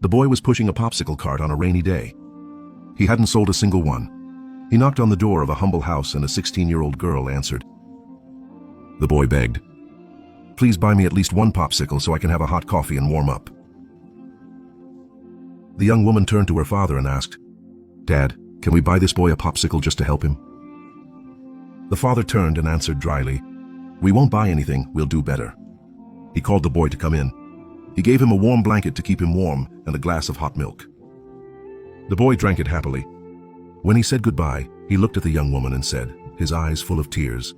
The boy was pushing a popsicle cart on a rainy day. He hadn't sold a single one. He knocked on the door of a humble house and a 16-year-old girl answered. The boy begged, "Please buy me at least one popsicle so I can have a hot coffee and warm up." The young woman turned to her father and asked, "Dad, can we buy this boy a popsicle just to help him?" The father turned and answered dryly, "We won't buy anything, we'll do better." He called the boy to come in. He gave him a warm blanket to keep him warm and a glass of hot milk. The boy drank it happily. When he said goodbye, he looked at the young woman and said, his eyes full of tears,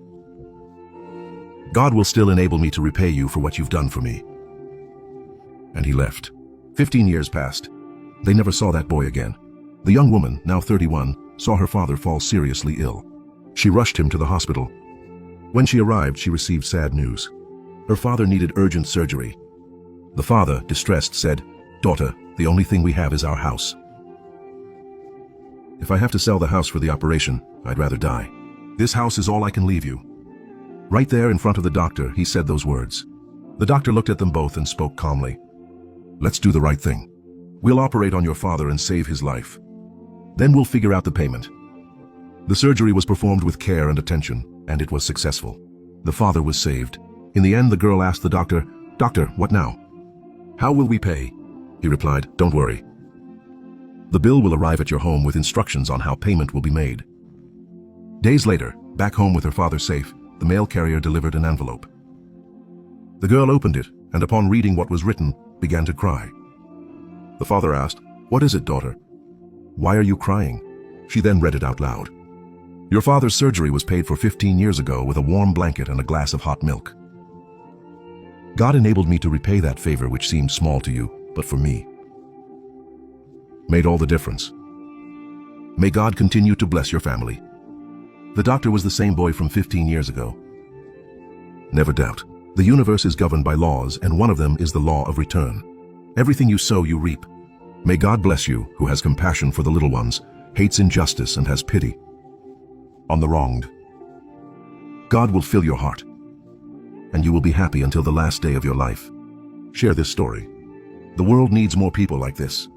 "God will still enable me to repay you for what you've done for me." And he left. 15 years passed. They never saw that boy again. The young woman, now 31, saw her father fall seriously ill. She rushed him to the hospital. When she arrived, she received sad news. Her father needed urgent surgery. The father, distressed, said, "Daughter, the only thing we have is our house. If I have to sell the house for the operation, I'd rather die. This house is all I can leave you." Right there in front of the doctor, he said those words. The doctor looked at them both and spoke calmly. "Let's do the right thing. We'll operate on your father and save his life. Then we'll figure out the payment." The surgery was performed with care and attention, and it was successful. The father was saved. In the end, the girl asked the doctor, "Doctor, what now?" "How will we pay?" He replied, "Don't worry. The bill will arrive at your home with instructions on how payment will be made." Days later, back home with her father safe, the mail carrier delivered an envelope. The girl opened it, and upon reading what was written, began to cry. The father asked, "What is it, daughter? Why are you crying?" She then read it out loud. "Your father's surgery was paid for 15 years ago with a warm blanket and a glass of hot milk. God enabled me to repay that favor which seemed small to you, but for me made all the difference. May God continue to bless your family." The doctor was the same boy from 15 years ago. Never doubt, the universe is governed by laws, and one of them is the law of return. Everything you sow, you reap. May God bless you, who has compassion for the little ones, hates injustice, and has pity on the wronged. God will fill your heart, and you will be happy until the last day of your life. Share this story. The world needs more people like this.